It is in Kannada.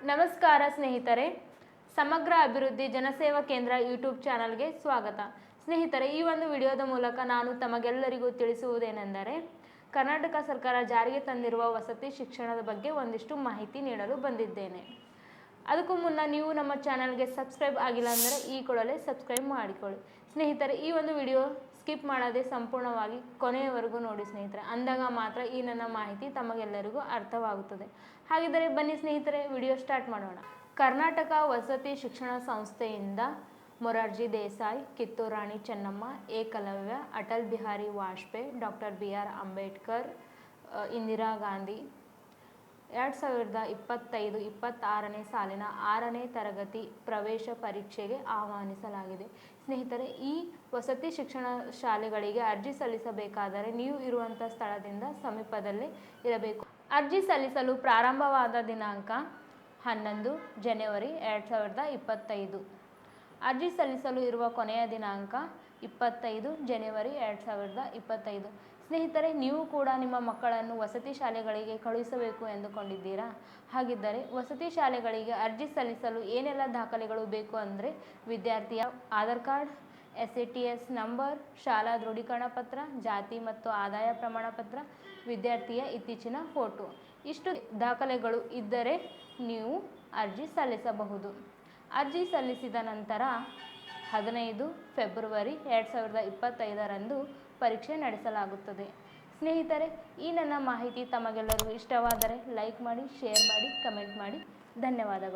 ನಮಸ್ಕಾರ ಸ್ನೇಹಿತರೆ, ಸಮಗ್ರ ಅಭಿವೃದ್ಧಿ ಜನಸೇವಾ ಕೇಂದ್ರ ಯೂಟ್ಯೂಬ್ ಚಾನಲ್ಗೆ ಸ್ವಾಗತ. ಸ್ನೇಹಿತರೆ, ಈ ಒಂದು ವಿಡಿಯೋದ ಮೂಲಕ ನಾನು ತಮಗೆಲ್ಲರಿಗೂ ತಿಳಿಸುವುದೇನೆಂದರೆ, ಕರ್ನಾಟಕ ಸರ್ಕಾರ ಜಾರಿಗೆ ತಂದಿರುವ ವಸತಿ ಶಿಕ್ಷಣದ ಬಗ್ಗೆ ಒಂದಿಷ್ಟು ಮಾಹಿತಿ ನೀಡಲು ಬಂದಿದ್ದೇನೆ. ಅದಕ್ಕೂ ಮುನ್ನ ನೀವು ನಮ್ಮ ಚಾನಲ್ಗೆ ಸಬ್ಸ್ಕ್ರೈಬ್ ಆಗಿಲ್ಲ ಅಂದರೆ ಈ ಕೂಡಲೇ ಸಬ್ಸ್ಕ್ರೈಬ್ ಮಾಡಿಕೊಳ್ಳಿ. ಸ್ನೇಹಿತರೆ, ಈ ಒಂದು ವಿಡಿಯೋ ಸ್ಕಿಪ್ ಮಾಡದೆ ಸಂಪೂರ್ಣವಾಗಿ ಕೊನೆಯವರೆಗೂ ನೋಡಿ ಸ್ನೇಹಿತರೆ. ಅಂದಾಗ ಮಾತ್ರ ಈ ನನ್ನ ಮಾಹಿತಿ ತಮಗೆಲ್ಲರಿಗೂ ಅರ್ಥವಾಗುತ್ತದೆ. ಹಾಗಿದ್ದರೆ ಬನ್ನಿ ಸ್ನೇಹಿತರೆ, ವಿಡಿಯೋ ಸ್ಟಾರ್ಟ್ ಮಾಡೋಣ. ಕರ್ನಾಟಕ ವಸತಿ ಶಿಕ್ಷಣ ಸಂಸ್ಥೆಯಿಂದ ಮೊರಾರ್ಜಿ ದೇಸಾಯಿ, ಕಿತ್ತೂರು ರಾಣಿ ಚೆನ್ನಮ್ಮ, ಏಕಲವ್ಯ, ಅಟಲ್ ಬಿಹಾರಿ ವಾಜಪೇಯಿ, ಡಾಕ್ಟರ್ BR ಅಂಬೇಡ್ಕರ್, ಇಂದಿರಾ ಗಾಂಧಿ 2025-26ನೇ ಸಾಲಿನ 6ನೇ ತರಗತಿ ಪ್ರವೇಶ ಪರೀಕ್ಷೆಗೆ ಆಹ್ವಾನಿಸಲಾಗಿದೆ. ಸ್ನೇಹಿತರೆ, ಈ ವಸತಿ ಶಿಕ್ಷಣ ಶಾಲೆಗಳಿಗೆ ಅರ್ಜಿ ಸಲ್ಲಿಸಬೇಕಾದರೆ ನೀವು ಇರುವಂಥ ಸ್ಥಳದಿಂದ ಸಮೀಪದಲ್ಲೇ ಇರಬೇಕು. ಅರ್ಜಿ ಸಲ್ಲಿಸಲು ಪ್ರಾರಂಭವಾದ ದಿನಾಂಕ 11 ಜನವರಿ 2025. ಅರ್ಜಿ ಸಲ್ಲಿಸಲು ಇರುವ ಕೊನೆಯ ದಿನಾಂಕ 25 ಜನವರಿ 2025. ಸ್ನೇಹಿತರೆ, ನೀವು ಕೂಡ ನಿಮ್ಮ ಮಕ್ಕಳನ್ನು ವಸತಿ ಶಾಲೆಗಳಿಗೆ ಕಳುಹಿಸಬೇಕು ಎಂದುಕೊಂಡಿದ್ದೀರಾ? ಹಾಗಿದ್ದರೆ ವಸತಿ ಶಾಲೆಗಳಿಗೆ ಅರ್ಜಿ ಸಲ್ಲಿಸಲು ಏನೆಲ್ಲ ದಾಖಲೆಗಳು ಬೇಕು ಅಂದರೆ, ವಿದ್ಯಾರ್ಥಿಯ ಆಧಾರ್ ಕಾರ್ಡ್, SATS ನಂಬರ್, ಶಾಲಾ ದೃಢೀಕರಣ ಪತ್ರ, ಜಾತಿ ಮತ್ತು ಆದಾಯ ಪ್ರಮಾಣ ಪತ್ರ, ವಿದ್ಯಾರ್ಥಿಯ ಇತ್ತೀಚಿನ ಫೋಟೋ. ಇಷ್ಟು ದಾಖಲೆಗಳು ಇದ್ದರೆ ನೀವು ಅರ್ಜಿ ಸಲ್ಲಿಸಬಹುದು. ಅರ್ಜಿ ಸಲ್ಲಿಸಿದ ನಂತರ 15 ಫೆಬ್ರವರಿ 2025ರಂದು ಪರೀಕ್ಷೆ ನಡೆಸಲಾಗುತ್ತದೆ. ಸ್ನೇಹಿತರೆ, ಈ ನನ್ನ ಮಾಹಿತಿ ತಮಗೆಲ್ಲರಿಗೂ ಇಷ್ಟವಾದರೆ ಲೈಕ್ ಮಾಡಿ, ಶೇರ್ ಮಾಡಿ, ಕಮೆಂಟ್ ಮಾಡಿ. ಧನ್ಯವಾದಗಳು.